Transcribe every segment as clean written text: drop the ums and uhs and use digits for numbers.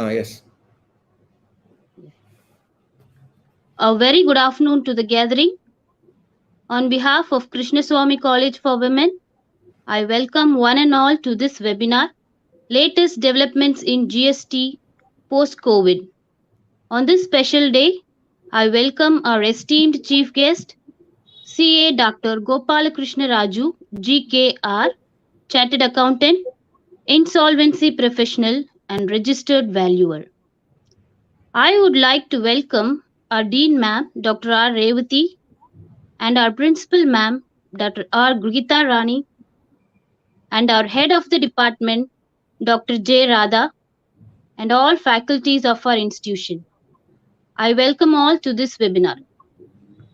Yes. A very good afternoon to the gathering. On behalf of Krishnaswamy College for Women, I welcome one and all to this webinar, Latest Developments in GST Post-COVID. On this special day, I welcome our esteemed chief guest, CA Dr. Gopal Krishna Raju, GKR, Chartered Accountant, Insolvency Professional, and Registered Valuer. I would like to welcome our Dean Ma'am, Dr. R. Revati, and our Principal Ma'am, Dr. R. Grigita Rani, and our Head of the Department, Dr. J. Radha, and all faculties of our institution. I welcome all to this webinar.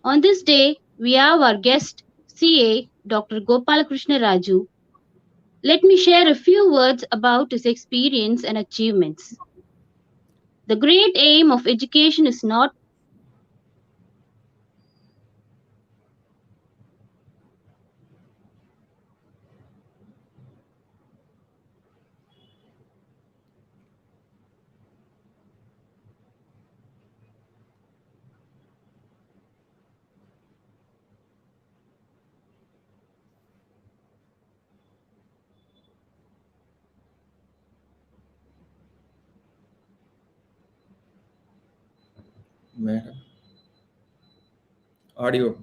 On this day, we have our guest, CA Dr. Gopal Krishna Raju. Let me share a few words about his experience and achievements. The great aim of education is not Madam. Audio.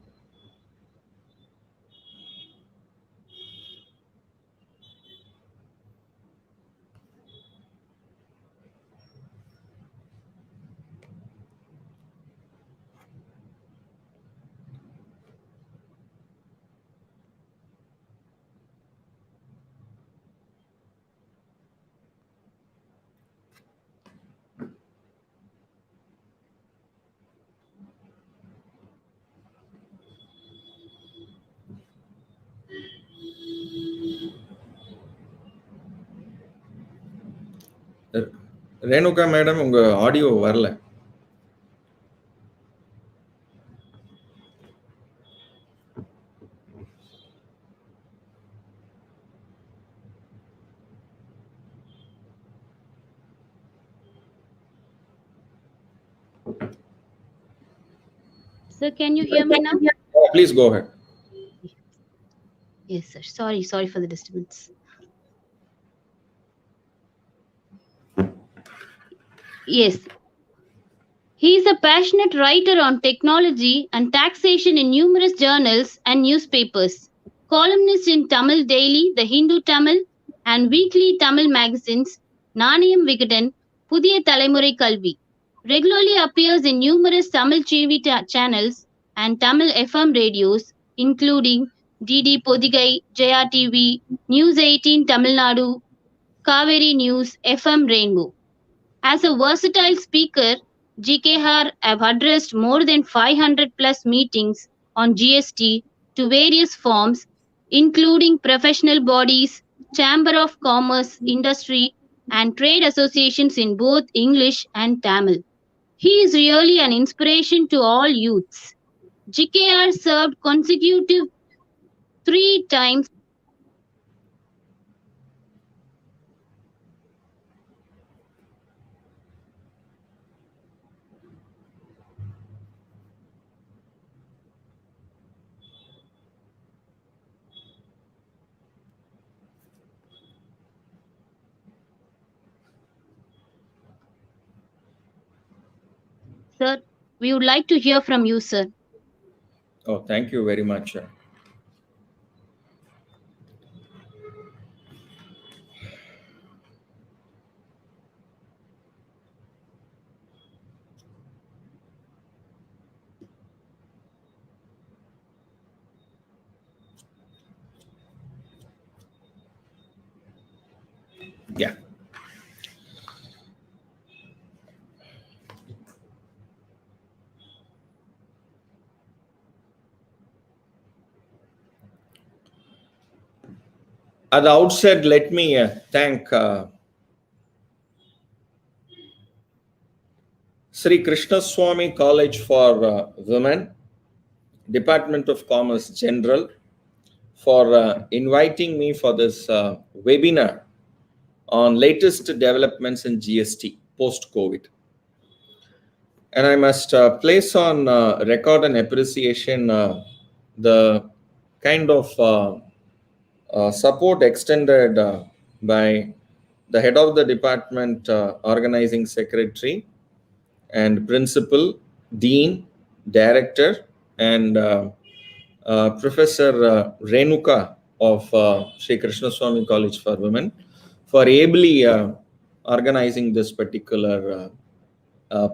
Renuka madam, உங்க audio வரல. Sir, can you hear me now? Please go ahead. Yes, sir. Sorry for the disturbance. Yes. He is a passionate writer on technology and taxation in numerous journals and newspapers, columnist in Tamil Daily, The Hindu Tamil, and weekly Tamil magazines, Nanayam Vikatan, Pudiya Thalaimurai Kalvi. Regularly appears in numerous Tamil TV channels and Tamil FM radios, including DD Podigai, Jaya TV, News 18 Tamil Nadu, Kaveri News, FM Rainbow. As a versatile speaker, GKR have addressed more than 500 plus meetings on GST to various forms, including professional bodies, Chamber of Commerce, industry, and trade associations in both English and Tamil. He is really an inspiration to all youths. GKR served consecutive 3 times. Sir, we would like to hear from you, sir. Oh, thank you very much. Yeah. At the outset, let me thank Shri Krishnaswamy College for Women, Department of Commerce General, for inviting me for this webinar on latest developments in GST. post-COVID. And I must place on record and appreciation the kind of support extended by the head of the department, organizing secretary, and principal, dean, director, and Professor Renuka of Shri Krishnaswamy College for Women for ably organizing this particular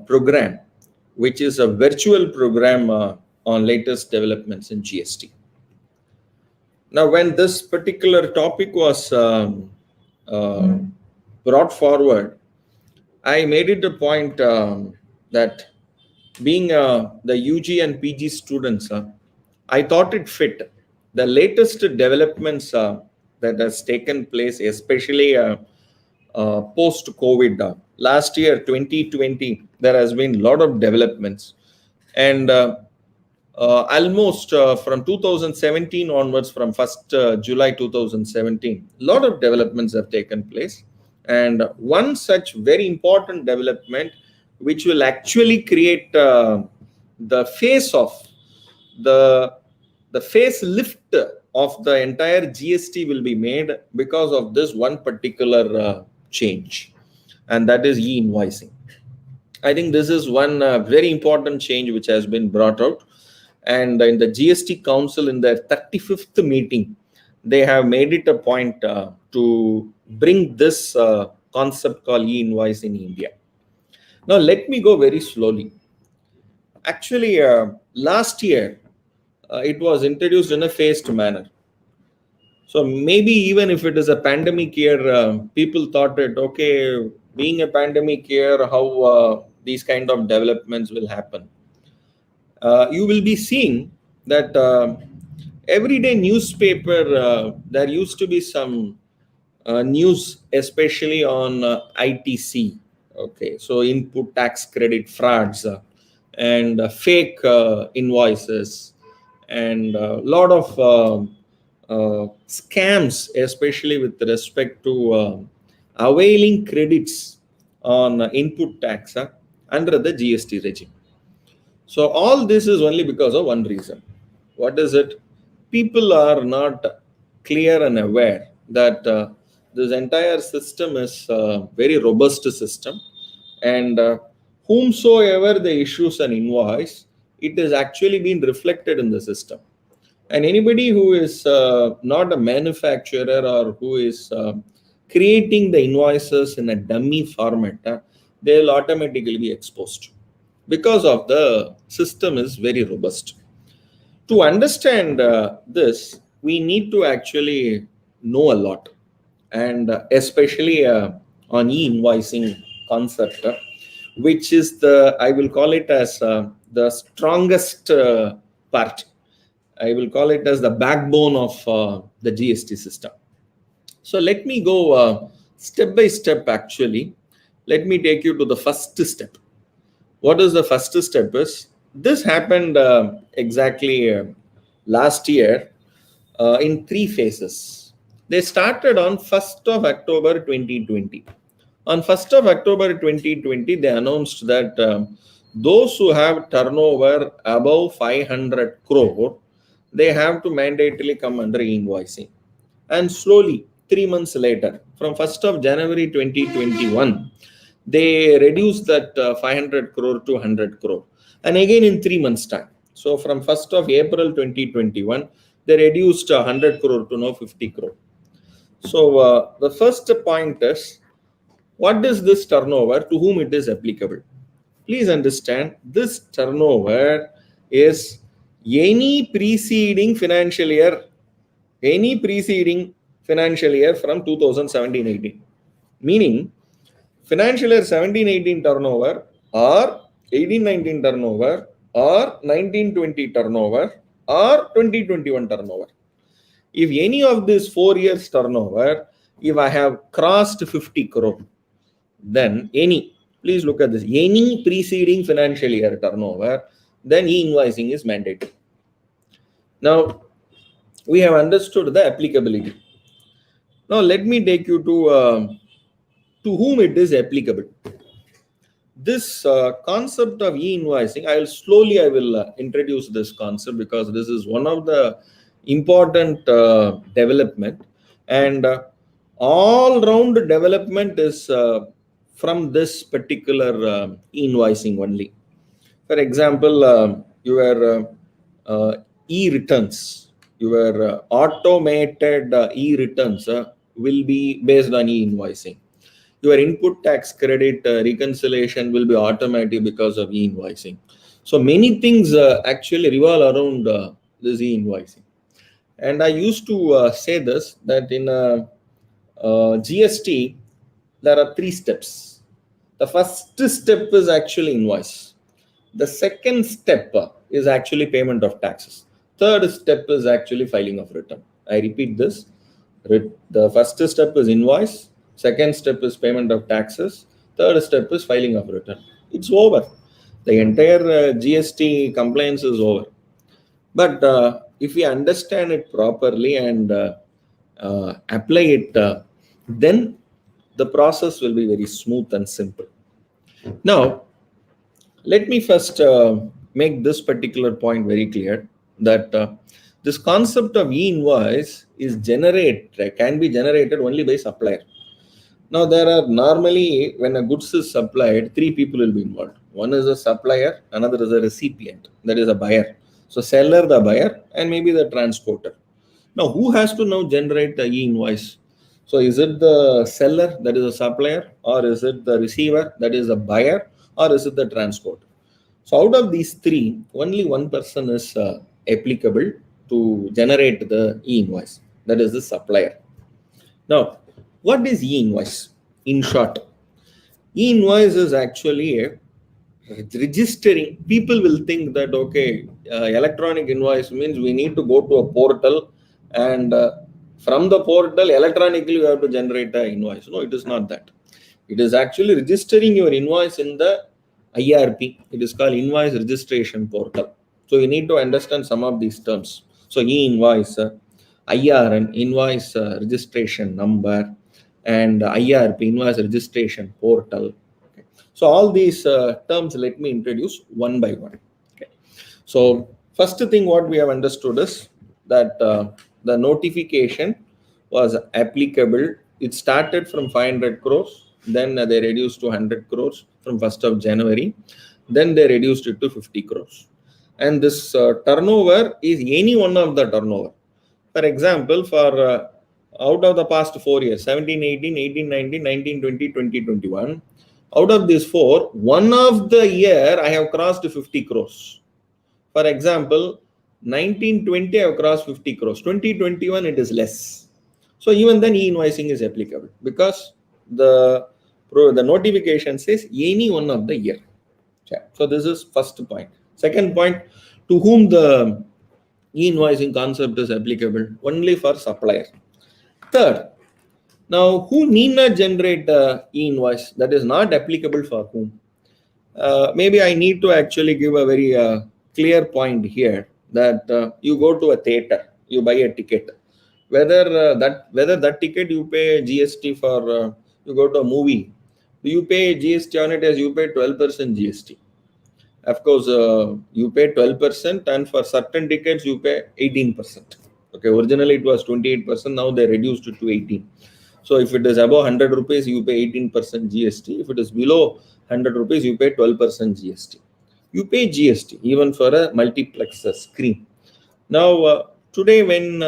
program, which is a virtual program on latest developments in GST. Now, when this particular topic was brought forward, I made it a point that being the UG and PG students, I thought it fit the latest developments that has taken place, especially post-COVID. Last year, 2020, there has been a lot of developments. And almost from 2017 onwards, from 1st July 2017, a lot of developments have taken place. And one such very important development, which will actually create the face of the facelift of the entire GST will be made because of this one particular change, and that is e-invoicing. I think this is one very important change which has been brought out, and in the GST Council, in their 35th meeting, they have made it a point to bring this concept called e-invoice in India. Now, let me go very slowly. Actually, last year, it was introduced in a phased manner. So maybe even if it is a pandemic year, people thought it, okay, being a pandemic year, how these kind of developments will happen. You will be seeing that everyday newspaper, there used to be some news, especially on ITC. Okay, so input tax credit frauds and fake invoices, and a lot of scams, especially with respect to availing credits on input tax under the GST regime. So all this is only because of one reason. What is it? People are not clear and aware that this entire system is a very robust system, and whomsoever the issues an invoice, it is actually been reflected in the system. And anybody who is not a manufacturer or who is creating the invoices in a dummy format, they will automatically be exposed because of the system is very robust. To understand this, we need to actually know a lot, and especially on e-invoicing concept, which is the, I will call it as the strongest part. I will call it as the backbone of the GST system. So let me go step by step actually. Let me take you to the first step. What is the first step is, this happened exactly last year in 3 phases. They started on 1st of October 2020. On 1st of October 2020, they announced that those who have turnover above 500 crore, they have to mandatorily come under invoicing. And slowly, 3 months later, from 1st of January 2021, they reduced that 500 crore to 100 crore. And again in 3 months' time. So from 1st of April 2021, they reduced 100 crore to now 50 crore. So the first point is, what is this turnover, to whom it is applicable? Please understand, this turnover is any preceding financial year from 2017-18. Meaning, financial year 17-18 turnover, or 18-19 turnover, or 19-20 turnover, or 20-21 turnover. If any of these 4 years turnover, if I have crossed 50 crore, then please look at this, any preceding financial year turnover, then e-invoicing is mandatory. Now, we have understood the applicability. Now, let me take you to whom it is applicable. this concept of e-invoicing, I will introduce this concept because this is one of the important development, and all round development is from this particular e-invoicing only. For example, your e-returns, your automated e-returns will be based on e-invoicing. Your input tax credit reconciliation will be automatic because of e-invoicing. So many things actually revolve around this e-invoicing. And I used to say this, that in GST, there are 3 steps. The first step is actually invoice. The second step is actually payment of taxes. Third step is actually filing of return. I repeat this. The first step is invoice. Second step is payment of taxes. Third step is filing of return. It's over. The entire GST compliance is over. But if we understand it properly and apply it, then the process will be very smooth and simple. Now, let me first make this particular point very clear, that this concept of e-invoice can be generated only by supplier. Now, there are normally, when a goods is supplied, 3 people will be involved. One is a supplier, another is a recipient, that is a buyer. So seller, the buyer, and maybe the transporter. Now, who has to now generate the e-invoice? So is it the seller, that is a supplier, or is it the receiver, that is a buyer, or is it the transporter? So out of these 3, only one person is applicable to generate the e-invoice, that is the supplier. Now, what is e-invoice? In short, e-invoice is actually a registering. People will think that, okay, electronic invoice means we need to go to a portal, and from the portal electronically we have to generate an invoice. No, it is not that. It is actually registering your invoice in the IRP. It is called Invoice Registration Portal. So you need to understand some of these terms. So e-invoice, IRN, Invoice Registration Number, and IRP, Invoice Registration Portal. Okay. So all these terms, let me introduce one by one. Okay. So first thing what we have understood is that the notification was applicable. It started from 500 crores. Then they reduced to 100 crores from 1st of January. Then they reduced it to 50 crores. And this turnover is any one of the turnover. For example, for out of the past 4 years, 17, 18, 18, 19, 19, 20, 20, 21, out of these 4, one of the year I have crossed 50 crores. For example, 1920 I have crossed 50 crores. 2021 it is less. So even then e-invoicing is applicable because the notification says any one of the year. Okay. So this is first point. Second point, to whom the e-invoicing concept is applicable? Only for supplier. Third, now who need not generate e-invoice? That is not applicable for whom? Maybe I need to actually give a very clear point here, that you go to a theater, you buy a ticket. Whether that ticket you pay GST for, you go to a movie, you pay GST on it as you pay 12% GST. Of course, you pay 12%, and for certain tickets you pay 18%. Okay, originally it was 28%, now they reduced it to 18%. So if it is above 100 rupees, you pay 18% GST. If it is below 100 rupees, you pay 12% GST. You pay GST even for a multiplex screen. Now, today when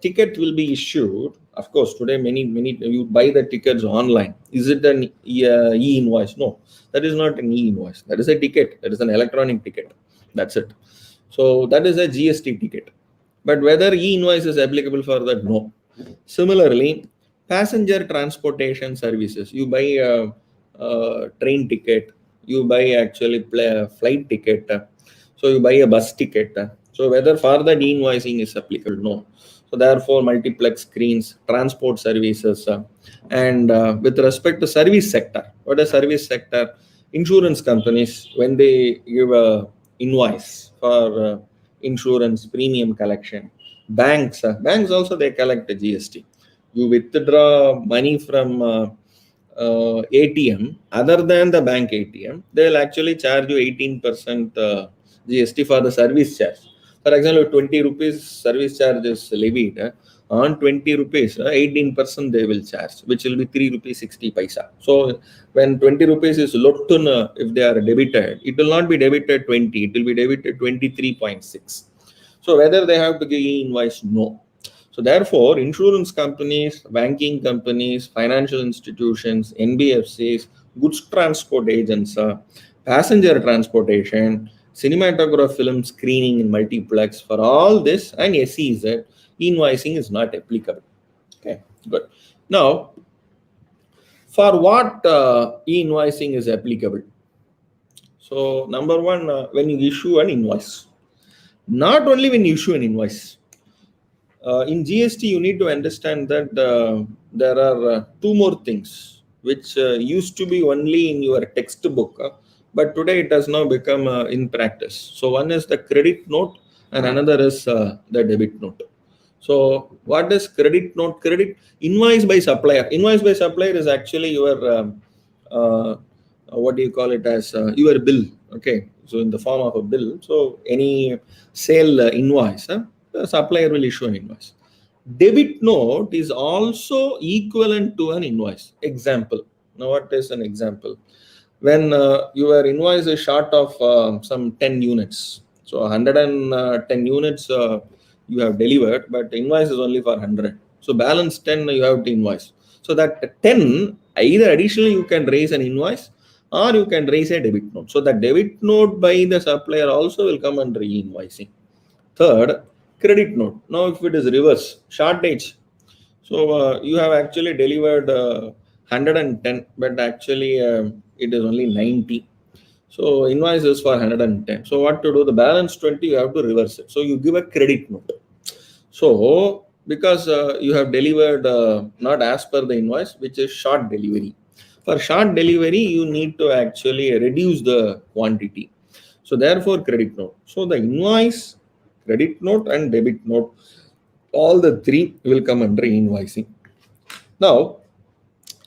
ticket will be issued, of course, today many you buy the tickets online. Is it an e-invoice? No, that is not an e-invoice. That is a ticket. That is an electronic ticket. That's it. So that is a GST ticket. But whether e-invoice is applicable for that? No. Similarly, passenger transportation services. You buy a train ticket. You buy actually a flight ticket. So you buy a bus ticket. So whether for that e-invoicing is applicable? No. So therefore, multiplex screens, transport services, and with respect to service sector, what is service sector? Insurance companies, when they give a invoice for insurance premium collection, banks also they collect the GST. You withdraw money from ATM other than the bank ATM, they will actually charge you 18% GST for the service charge. For example, 20 rupees service charge is levied. On 20 rupees, 18% they will charge, which will be 3 rupees 60 paisa. So when 20 rupees is lottun, if they are debited, it will not be debited 20, it will be debited 23.6. So whether they have to give invoice, no. So therefore, insurance companies, banking companies, financial institutions, NBFCs, goods transport agents, passenger transportation, cinematograph film screening in multiplex, for all this and SEZ, invoicing is not applicable. Okay, good. Now, for what e-invoicing is applicable? So number one, when you issue an invoice. Not only when you issue an invoice. In GST, you need to understand that there are two more things which used to be only in your textbook, but today it has now become in practice. So one is the credit note, and another is the debit note. So what is credit note? Credit invoice by supplier. Invoice by supplier is actually your what do you call it as your bill. Okay, so in the form of a bill. So any sale invoice, the supplier will issue an invoice. Debit note is also equivalent to an invoice. Example. Now, what is an example? When your invoice is short of some 10 units, so 110 units you have delivered, but invoice is only for 100. So balance 10 you have to invoice. So that 10, either additionally you can raise an invoice or you can raise a debit note. So the debit note by the supplier also will come under e-invoicing. Third, credit note. Now, if it is reverse, shortage. So you have actually delivered 110, but actually it is only 90. So invoice is for 110. So what to do? The balance 20, you have to reverse it. So you give a credit note. So because you have delivered not as per the invoice, which is short delivery. For short delivery, you need to actually reduce the quantity. So therefore, credit note. So the invoice, credit note, and debit note, all the three will come under invoicing. Now,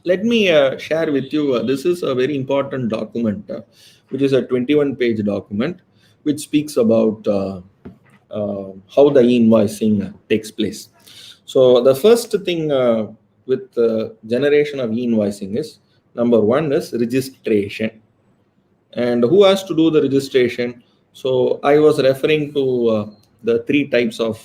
let me share with you. This is a very important document, which is a 21-page document, which speaks about how the e-invoicing takes place. So the first thing with the generation of e-invoicing is, number one is registration. And who has to do the registration? So I was referring to the three types of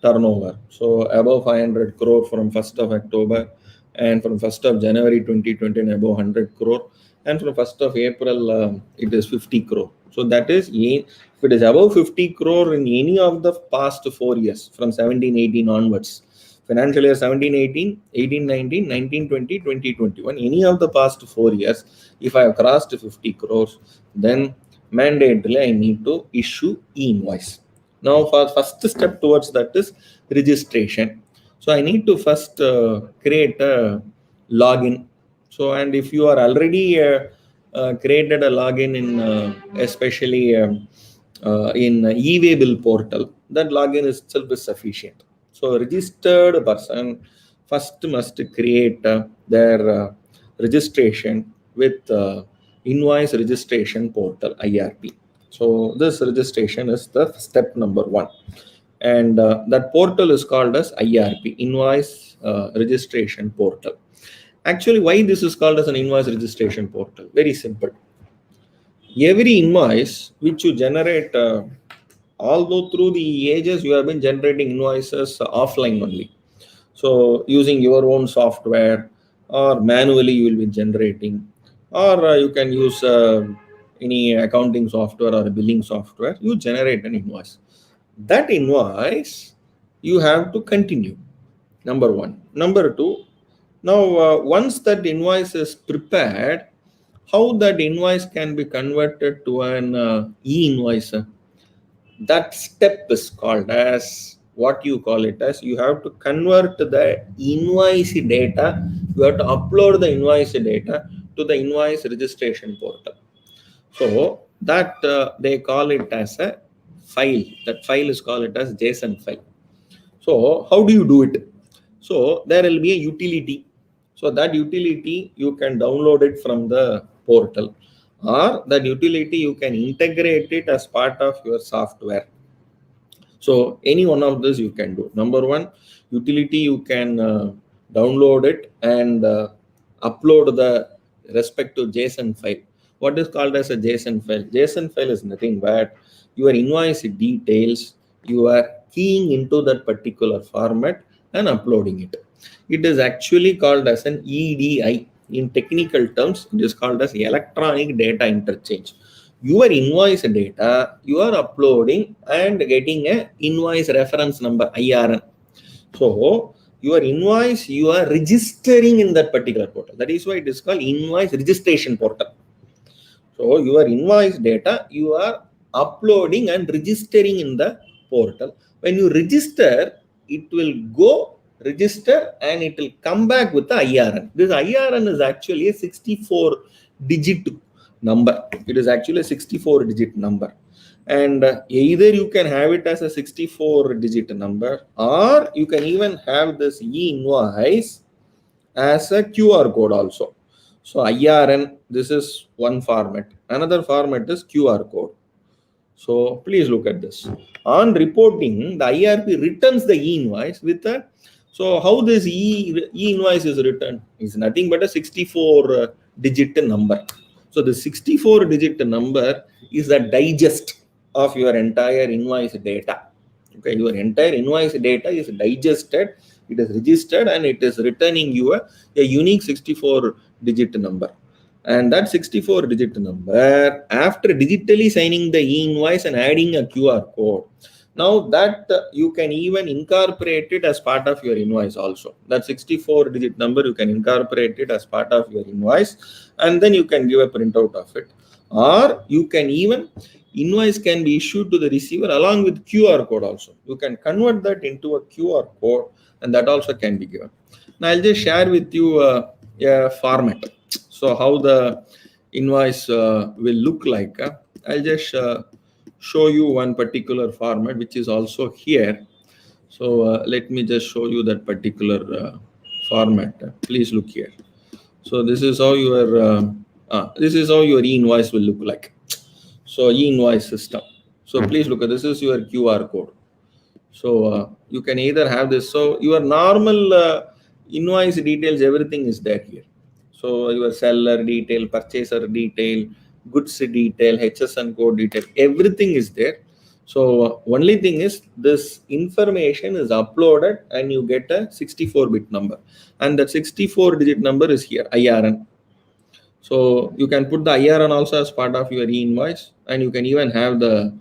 turnover. So above 500 crore from 1st of October, and from 1st of January 2020 and above 100 crore, and from 1st of April it is 50 crore. So that is, if it is above 50 crore in any of the past 4 years, from 17-18 onwards, financial year 17-18, 18-19, 19-20, 20-21, any of the past 4 years, if I have crossed 50 crores, then mandatorily I need to issue e-invoice. Now, for first step towards that is registration. So I need to first create a login. So, and if you are already created a login in especially in e-way bill portal, that login itself is sufficient. So registered person first must create their registration with invoice registration portal, IRP. So this registration is the step number one. And that portal is called as IRP, Invoice Registration Portal. Actually, why this is called as an invoice registration portal? Very simple. Every invoice which you generate, although through the ages you have been generating invoices offline only. So using your own software, or manually you will be generating, or you can use any accounting software or billing software, you generate an invoice. That invoice you have to continue. Number one. Number two, now once that invoice is prepared, how that invoice can be converted to an e-invoice? That step is called as, what you call it as, you have to convert the invoice data, you have to upload the invoice data to the invoice registration portal. So that they call it as a file. That file is called it as JSON file. So how do you do it? So there will be a utility. So that utility you can download it from the portal, or that utility you can integrate it as part of your software. So any one of this you can do. Number one, utility you can download it and upload the respective JSON file. What is called as a JSON file? JSON file is nothing but your invoice details. You are keying into that particular format and uploading it. It is actually called as an EDI. In technical terms, it is called as electronic data interchange. Your invoice data you are uploading and getting a invoice reference number, IRN. So your invoice you are registering in that particular portal. That is why it is called invoice registration portal. So your invoice data you are uploading and registering in the portal. When you register, it will go register and it will come back with the IRN. This IRN is actually a 64 digit number. It is actually a 64 digit number. And either you can have it as a 64 digit number, or you can even have this e-invoice as a QR code also. So IRN, this is one format. Another format is QR code. So please look at this. On reporting, the IRP returns the e-invoice with a. So how this e-invoice is returned is nothing but a 64 digit number. So the 64 digit number is the digest of your entire invoice data. Okay, your entire invoice data is digested, it is registered, and it is returning you a unique 64 digit number. And that 64 digit number, after digitally signing the e-invoice and adding a QR code, now that you can even incorporate it as part of your invoice also. That 64 digit number, you can incorporate it as part of your invoice, and then you can give a printout of it. Or you can even, invoice can be issued to the receiver along with QR code also. You can convert that into a QR code, and that also can be given. Now I'll just share with you a format. So how the invoice will look like. I'll just show you one particular format which is also here. So let me just show you that particular format. Please look here. So this is how your e-invoice will look like. So e-invoice system. So please look at this is your QR code. So you can either have this. So your normal invoice details, everything is there here. So your seller detail, purchaser detail, goods detail, HSN code detail, everything is there. So only thing is this information is uploaded and you get a 64-bit number. And that 64-digit number is here, IRN. So you can put the IRN also as part of your e-invoice, and you can even have the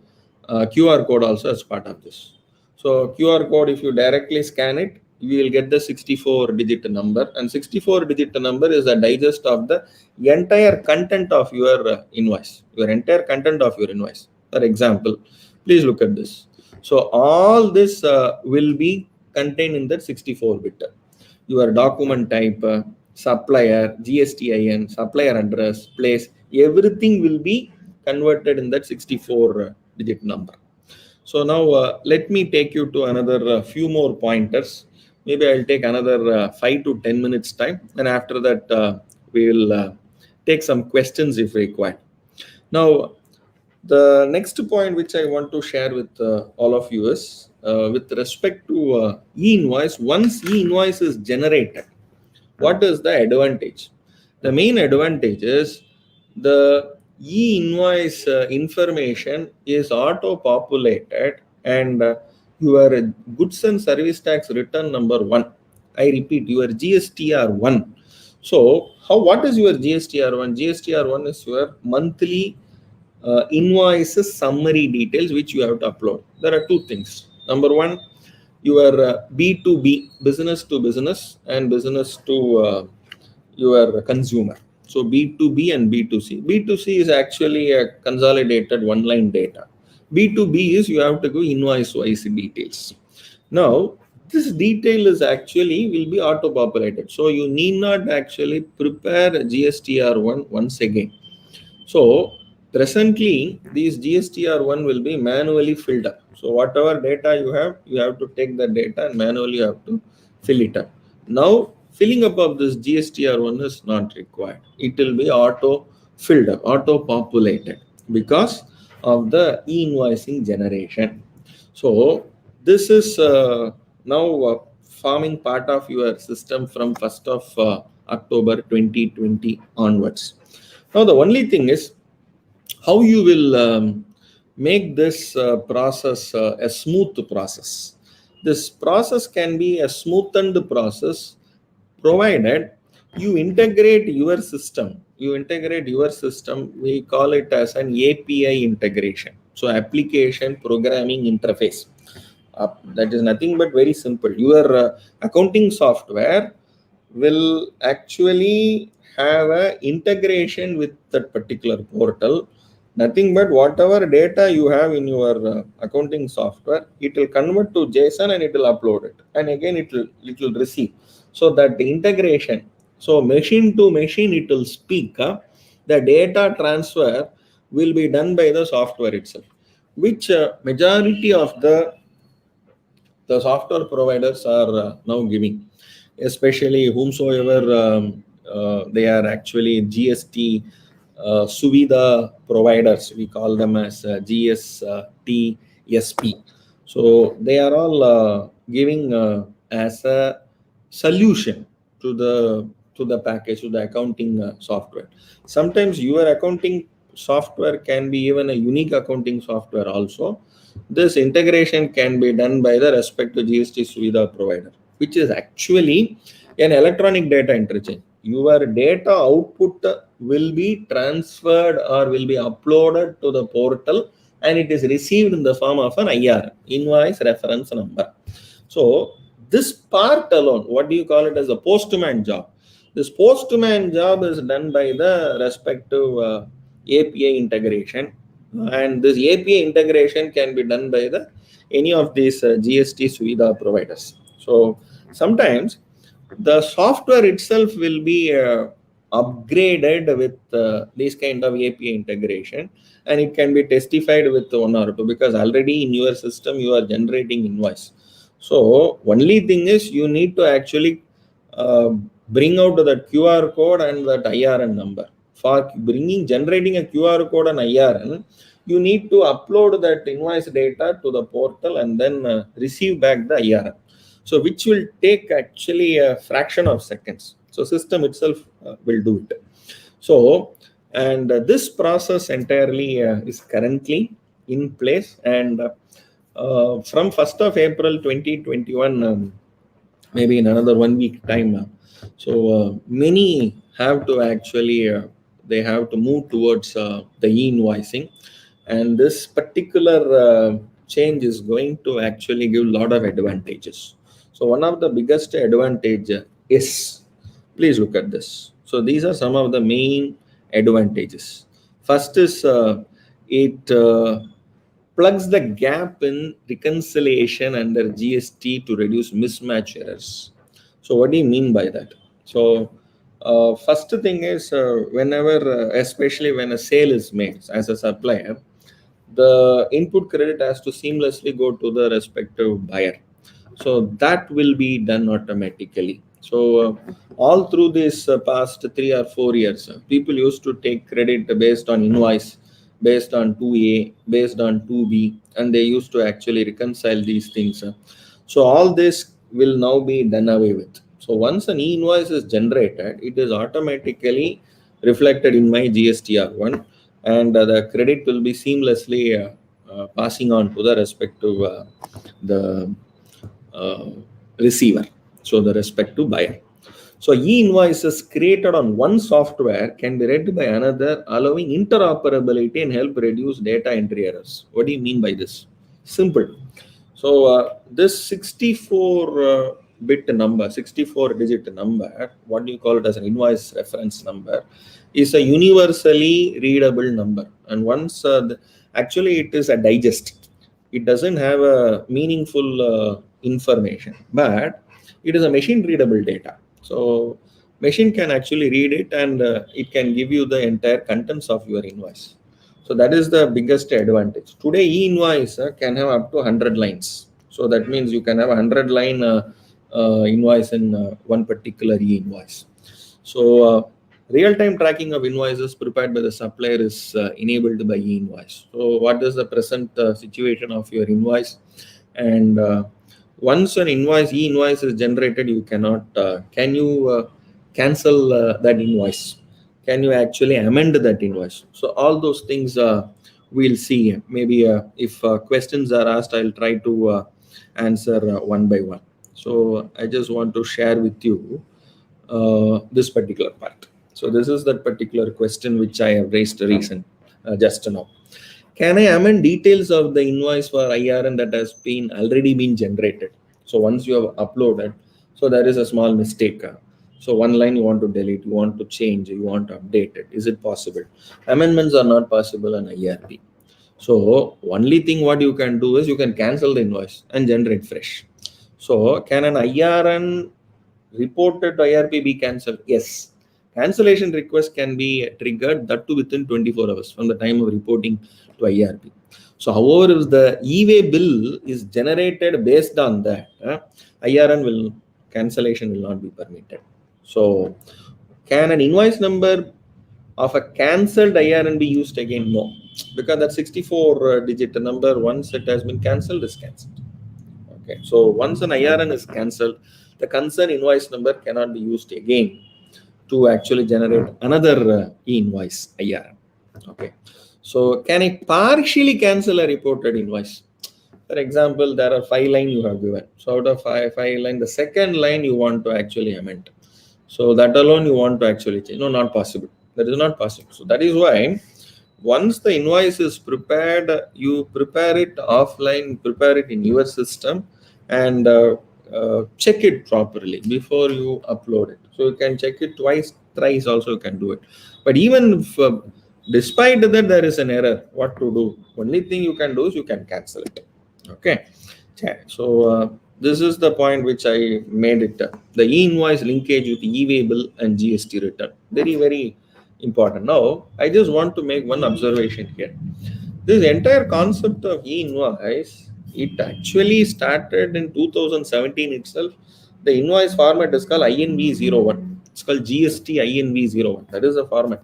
QR code also as part of this. So QR code, if you directly scan it, you will get the 64-digit number, and 64-digit number is a digest of the entire content of your invoice, your entire content of your invoice. For example, please look at this. So all this will be contained in that 64-bit. Your document type, supplier, GSTIN, supplier address, place, everything will be converted in that 64-digit number. So now let me take you to another few more pointers. Maybe I'll take another 5 to 10 minutes time, and after that we will take some questions if required. Now, the next point which I want to share with all of you is with respect to e-invoice. Once e-invoice is generated, what is the advantage? The main advantage is the e-invoice information is auto-populated, and your goods and service tax return number 1. I repeat, your GSTR1. So, what is your GSTR1? GSTR1 is your monthly invoices summary details which you have to upload. There are two things. Number one, your B2B, business to business, and business to your consumer. So B2B and B2C. B2C is actually a consolidated one-line data. B2B is you have to go invoice-wise details. Now, this detail is actually will be auto-populated. So you need not actually prepare GSTR1 once again. So presently, these GSTR1 will be manually filled up. So whatever data you have to take the data and manually you have to fill it up. Now, filling up of this GSTR1 is not required. It will be auto filled up, auto populated because of the e-invoicing generation. So this is now forming part of your system from 1st of October 2020 onwards. Now the only thing is how you will make this process a smooth process. This process can be a smoothened process provided you integrate your system. We call it as an API integration. So application programming interface. That is nothing but very simple. Your accounting software will actually have a integration with that particular portal. Nothing but whatever data you have in your accounting software, it will convert to JSON and it will upload it, and again it will receive. So that the integration, so machine to machine it will speak. The data transfer will be done by the software itself, which majority of the software providers are now giving, especially whomsoever they are actually GST Suvidha providers. We call them as GST SP. So they are all giving as a solution to the package, to the accounting software. Sometimes your accounting software can be even a unique accounting software also. This integration can be done by the respective GST Suvidha provider, which is actually an electronic data interchange. Your data output will be transferred or will be uploaded to the portal, and it is received in the form of an IR, invoice reference number. So this part alone, what do you call it as a postman job? This postman job is done by the respective API integration, and this API integration can be done by the any of these GST Suvidha providers. So sometimes the software itself will be upgraded with this kind of API integration, and it can be testified with one or two, because already in your system you are generating invoice. So only thing is you need to actually bring out that QR code and that IRN number. For generating a QR code and IRN, you need to upload that invoice data to the portal and then receive back the IRN. So which will take actually a fraction of seconds. So system itself will do it. So, and this process entirely is currently in place, and from 1st of April 2021, maybe in another 1 week time. So many have to actually, they have to move towards the e-invoicing, and this particular change is going to actually give a lot of advantages. So one of the biggest advantage is, please look at this. So these are some of the main advantages. First is it plugs the gap in reconciliation under GST to reduce mismatch errors. So what do you mean by that? So first thing is whenever, especially when a sale is made as a supplier, the input credit has to seamlessly go to the respective buyer. So that will be done automatically. So all through this past 3 or 4 years, people used to take credit based on invoice, based on 2A, based on 2B, and they used to actually reconcile these things. So all this will now be done away with. So once an e-invoice is generated, it is automatically reflected in my GSTR1, and the credit will be seamlessly passing on to the respective the receiver, so the respective buyer. So e-invoices created on one software can be read by another, allowing interoperability and help reduce data entry errors. What do you mean by this? Simple. So this 64-bit number, 64-digit number, what do you call it as an invoice reference number, is a universally readable number. And once actually it is a digest, it doesn't have a meaningful information, but it is a machine readable data. So machine can actually read it, and it can give you the entire contents of your invoice. So that is the biggest advantage. Today e-invoice can have up to 100 lines. So that means you can have a 100 line invoice in one particular e-invoice. So real-time tracking of invoices prepared by the supplier is enabled by e-invoice. So what is the present situation of your invoice? And once an e-invoice is generated, you cannot, can you cancel that invoice? Can you actually amend that invoice? So all those things we'll see. Maybe if questions are asked, I'll try to answer one by one. So I just want to share with you this particular part. So this is that particular question which I have raised just now. Can I amend details of the invoice for IRN that has been already been generated? So once you have uploaded, so there is a small mistake. So one line you want to delete, you want to change, you want to update it. Is it possible? Amendments are not possible on IRP. So only thing what you can do is you can cancel the invoice and generate fresh. So can an IRN reported to IRP be cancelled? Yes. Cancellation request can be triggered that too within 24 hours from the time of reporting to IRP. So however, if the e-way bill is generated based on that, IRN will cancellation will not be permitted. So can an invoice number of a cancelled IRN be used again? No, because that 64 digit number, once it has been cancelled, is cancelled. Okay, so once an IRN is cancelled, the concerned invoice number cannot be used again to actually generate another e-invoice IRN. Okay, so can I partially cancel a reported invoice? For example, there are 5 lines you have given. So out of five lines, the second line you want to actually amend. So that alone you want to actually change. No, not possible. That is not possible. So that is why once the invoice is prepared, you prepare it offline, prepare it in your system, and check it properly before you upload it. So you can check it twice, thrice also you can do it. But even if, despite that there is an error, what to do? Only thing you can do is you can cancel it. Okay. So this is the point which I made it. The e-invoice linkage with e-way bill and GST return. Very, very important. Now, I just want to make one observation here. This entire concept of e-invoice, it actually started in 2017 itself. The invoice format is called INV01. It's called GST INV01. That is the format.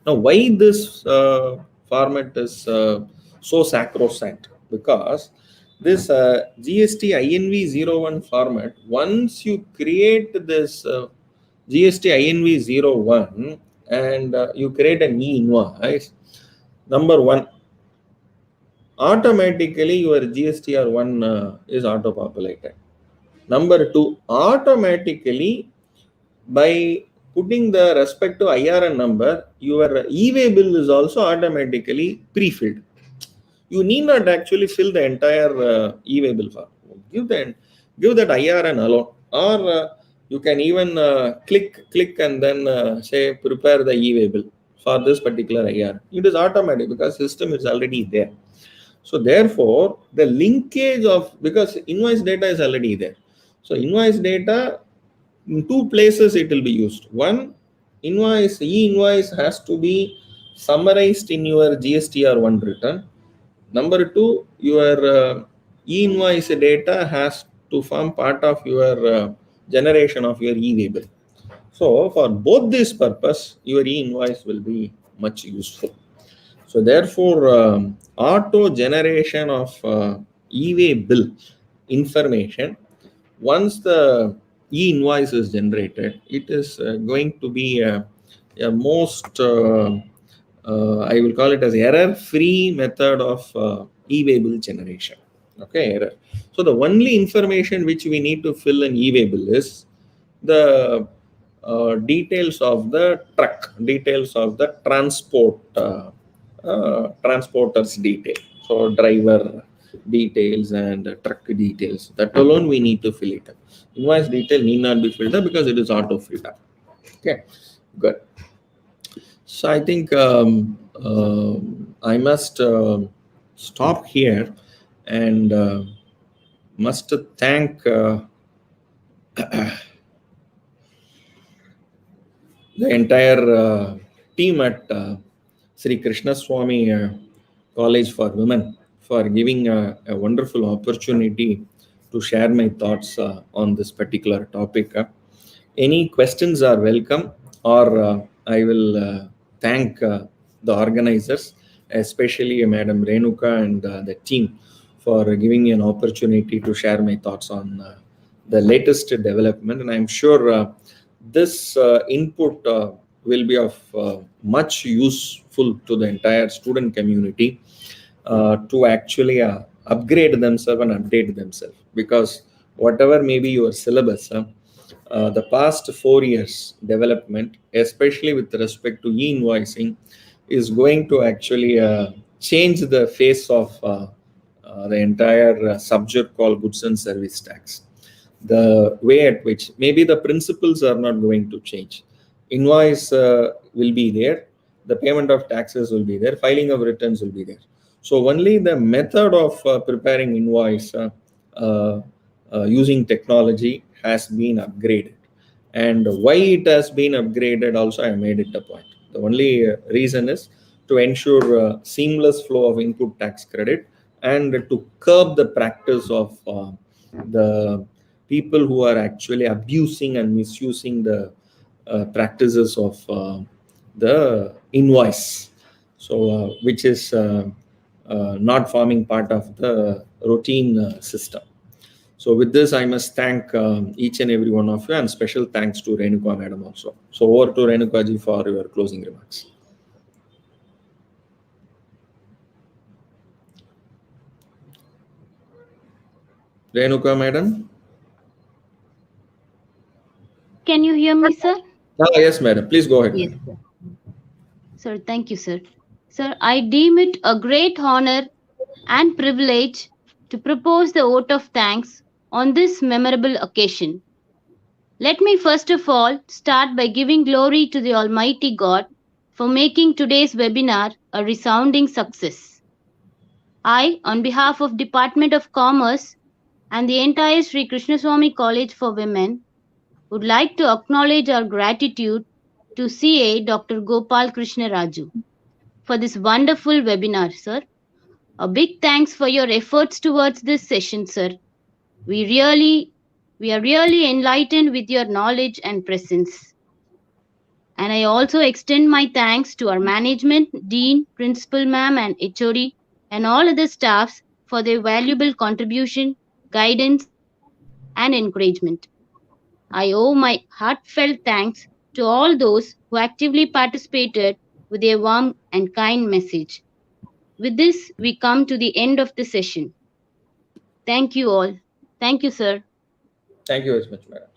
Now, why this format is so sacrosanct? Because this GST INV01 format, once you create this GST INV01 and you create an e-invoice, number one, automatically your GSTR1 is auto-populated. Number two, automatically by putting the respective IRN number, your e-way bill is also automatically pre-filled. You need not actually fill the entire e-way bill form. Give that IRN alone, or you can even click and then say prepare the e-way bill for this particular IRN. It is automatic because system is already there. So therefore, the linkage of, because invoice data is already there. So invoice data in two places it will be used. One, e-invoice has to be summarized in your GSTR1 return. Number two, your e-invoice data has to form part of your generation of your e-way bill. So for both this purpose, your e-invoice will be much useful. So therefore, auto generation of e-way bill information, once the e-invoice is generated, it is going to be a most I will call it as error-free method of e-way bill generation. Okay, error. So the only information which we need to fill in e-way bill is the details of the truck, details of the transporter's detail. So driver details and truck details. That alone we need to fill it up. Invoice detail need not be filled up because it is auto filled up. Okay, good. So I think I must stop here and must thank the entire team at Sri Krishnaswamy College for Women for giving a wonderful opportunity to share my thoughts on this particular topic. Any questions are welcome, or I will thank the organizers, especially Madam Renuka and the team, for giving me an opportunity to share my thoughts on the latest development. And I'm sure this input will be of much useful to the entire student community to actually upgrade themselves and update themselves, because whatever may be your syllabus, the past 4 years development, especially with respect to e-invoicing, is going to actually change the face of the entire subject called goods and service tax. The way at which maybe the principles are not going to change. Invoice will be there, the payment of taxes will be there, filing of returns will be there. So only the method of preparing invoice using technology has been upgraded. And why it has been upgraded also, I made it a point. The only reason is to ensure seamless flow of input tax credit and to curb the practice of the people who are actually abusing and misusing the practices of the invoice, so which is not forming part of the routine system. So with this, I must thank each and every one of you, and special thanks to Renuka Madam also. So over to Renuka ji for your closing remarks. Renuka Madam? Can you hear me, sir? Yes, Madam. Please go ahead. Yes, sir. Sir, thank you, sir. Sir, I deem it a great honor and privilege to propose the vote of thanks on this memorable occasion. Let me first of all start by giving glory to the Almighty God for making today's webinar a resounding success. I, on behalf of Department of Commerce and the entire Shri Krishnaswamy College for Women, would like to acknowledge our gratitude to CA Dr. Gopal Krishna Raju for this wonderful webinar, sir. A big thanks for your efforts towards this session, sir. We are really enlightened with your knowledge and presence. And I also extend my thanks to our management, dean, principal ma'am and HOD and all other staffs for their valuable contribution, guidance and encouragement. I owe my heartfelt thanks to all those who actively participated with a warm and kind message. With this, we come to the end of the session. Thank you all. Thank you, sir. Thank you very much, Madam.